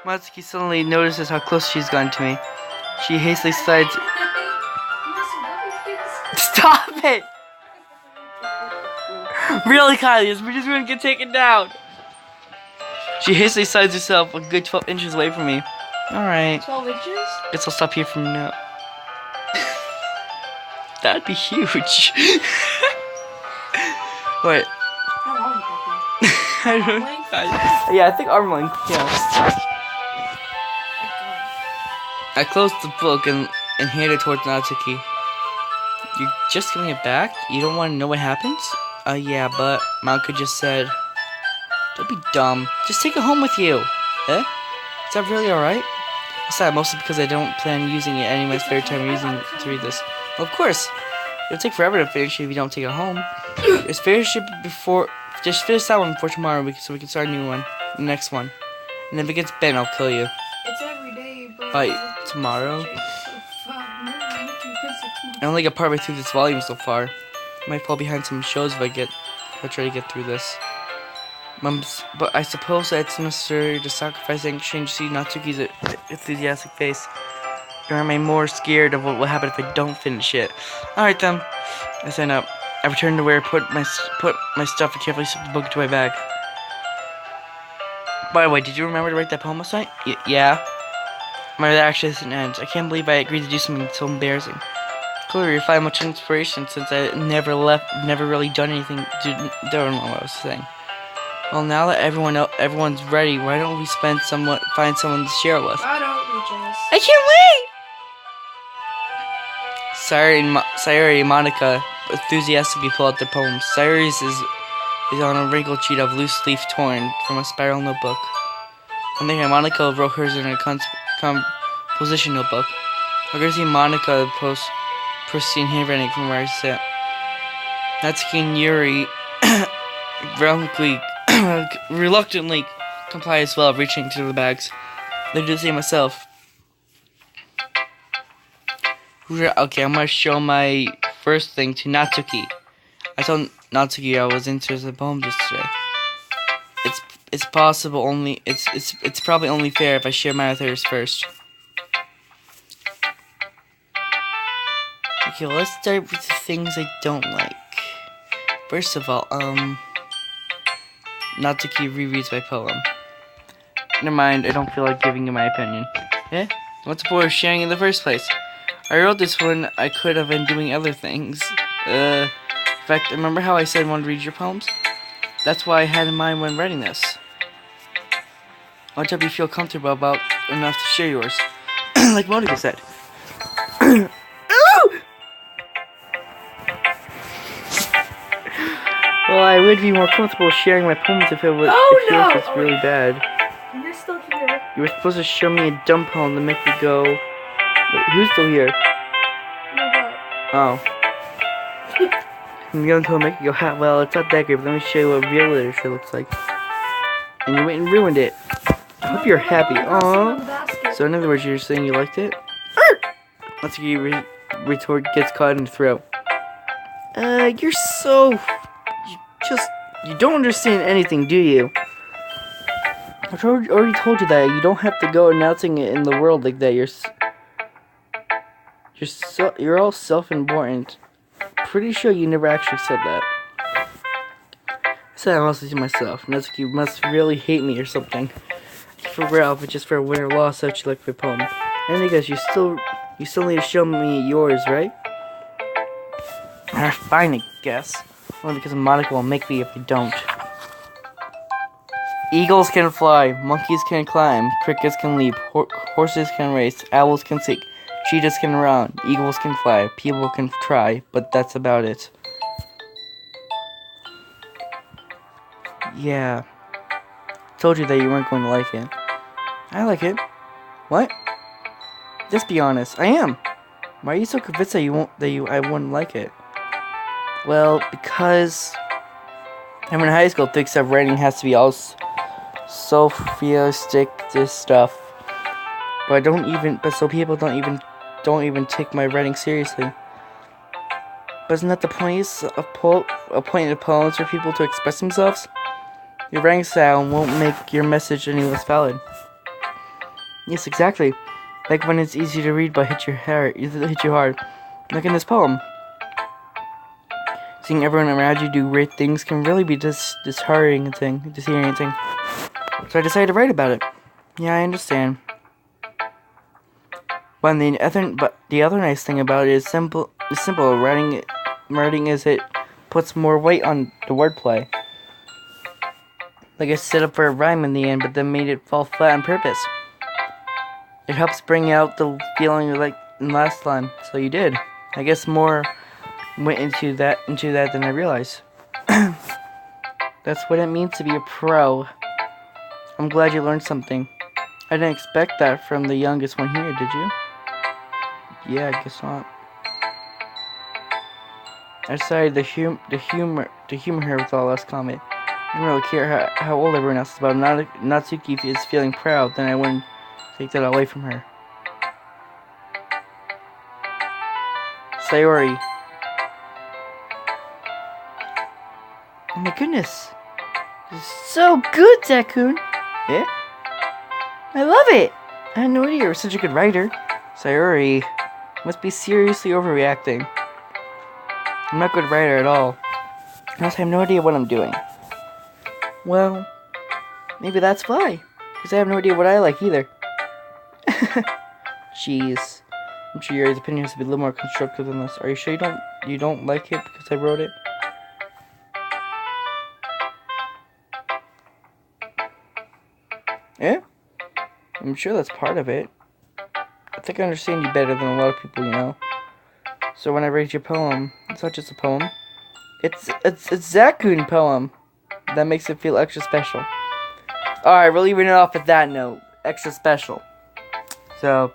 Speaker 1: Matsuki suddenly notices how close she's gotten to me. She hastily slides. Stop it! Really, Kylie, we're just gonna get taken down. She hastily slides herself a good 12 inches away from me. Alright.
Speaker 2: 12 inches?
Speaker 1: Guess I'll stop here from now. That'd be huge. Wait.
Speaker 2: How long is that?
Speaker 1: I don't know. Yeah, I think arm length, yeah. I closed the book and handed it towards Natsuki. You're just giving it back? You don't want to know what happens? Yeah, but Monica just said, don't be dumb. Just take it home with you. Eh? Is that really alright? It's sad, mostly because I don't plan using it any of my spare time using it to read this. Well, of course. It'll take forever to finish it if you don't take it home. Just finish it before... Just finish that one before tomorrow so we can start a new one. The next one. And if it gets bent, I'll kill you.
Speaker 2: It's every day, bro.
Speaker 1: By tomorrow? I only got partway through this volume so far. I might fall behind some shows if I try to get through this. But I suppose that it's necessary to sacrifice and exchange to see Natsuki's enthusiastic face. Or am I more scared of what will happen if I don't finish it? Alright then. I sign up. I return to where I put my stuff and carefully slip the book into my bag. By the way, did you remember to write that poem last night? Yeah. My reaction doesn't end. I can't believe I agreed to do something so embarrassing. Clearly, you find much inspiration since I never really done anything. Don't know what I was saying. Well, now that everyone's ready, why don't we find someone to share with?
Speaker 2: Why don't we just?
Speaker 1: I can't wait! Sayuri and Monica enthusiastically pull out their poems. Sayuri's is on a wrinkled sheet of loose leaf torn from a spiral notebook. On the other hand, Monica wrote hers in a composition notebook. I can see Monica pristine handwriting from where I sit. Natsuki and Yuri reluctantly comply as well, reaching to the bags. They do the same myself. Okay, I'm gonna show my first thing to Natsuki. I told Natsuki I was interested in poems yesterday. It's possible only it's probably only fair if I share my authors first. Okay, let's start with the things I don't like. First of all, Natsuki rereads my poem. Never mind, I don't feel like giving you my opinion. Eh? What's the point of sharing in the first place? I wrote this when I could have been doing other things. In fact, remember how I said I wanted to read your poems? That's what I had in mind when writing this. I hope you feel comfortable about enough to share yours. Like Monica said. Well, I would be more comfortable sharing my poems if it was really bad.
Speaker 2: You're still here.
Speaker 1: You were supposed to show me a dumb poem to make me go. Wait, who's still here?
Speaker 2: No,
Speaker 1: Oh. I'm going to make you go, ha, well, it's not that great, but let me show you what real literature looks like. And you went and ruined it. I hope you're happy. Aww. So in other words, you're saying you liked it? Let's see, retort gets caught in the throat. You're so... You don't understand anything, do you? I already told you that. You don't have to go announcing it in the world like that. You're all self-important. Pretty sure you never actually said that. I said that mostly to myself. Natsuki must really hate me or something. For real, but just for a win or loss, how'd you like my poem? And because you still need to show me yours, right? Fine, I guess. Only because Monica will make me if you don't. Eagles can fly, monkeys can climb, crickets can leap, horses can race, owls can seek, cheetahs can run, eagles can fly, people can try, but that's about it. Yeah. Told you that you weren't going to like it. I like it. What? Just be honest. I am. Why are you so convinced that I wouldn't like it? Well, because I'm in high school, thinks that writing has to be all sophisticated this stuff. But so people don't even take my writing seriously. But isn't that the point of poems for people to express themselves? Your writing style won't make your message any less valid. Yes, exactly. Like when it's easy to read but hit you hard. Like in this poem. Seeing everyone around you do great things can really be disheartening thing. So I decided to write about it. Yeah, I understand. But the other nice thing about it is simple. Writing is it puts more weight on the wordplay. Like I set up for a rhyme in the end, but then made it fall flat on purpose. It helps bring out the feeling like last time. So you did. I guess more went into that than I realized. That's what it means to be a pro. I'm glad you learned something. I didn't expect that from the youngest one here, did you? Yeah, I guess not. I decided to humor her with all less comment. I didn't really care how old everyone else is, but Natsuki is feeling proud, then I wouldn't take that away from her. Sayori. Oh my goodness. This is so good, Zakun. Yeah? I love it. I had no idea you were such a good writer. Sayori must be seriously overreacting. I'm not a good writer at all. I also have no idea what I'm doing. Well, maybe that's why. Because I have no idea what I like either. Jeez. I'm sure your opinion has to be a little more constructive than this. Are you sure you don't like it because I wrote it? Yeah? I'm sure that's part of it. I think I understand you better than a lot of people, you know. So when I read your poem, it's not just a poem. It's Zakun poem. That makes it feel extra special. Alright, we're leaving it off at that note. Extra special. So,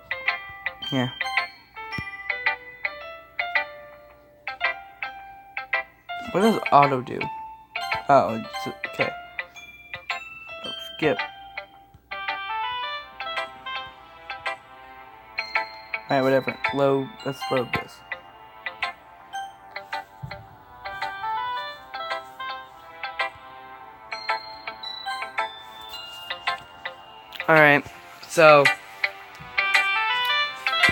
Speaker 1: yeah. What does auto do? Oh, okay. Oh, skip. Alright, whatever. Let's load this. Alright, so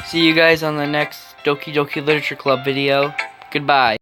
Speaker 1: see you guys on the next Doki Doki Literature Club video. Goodbye.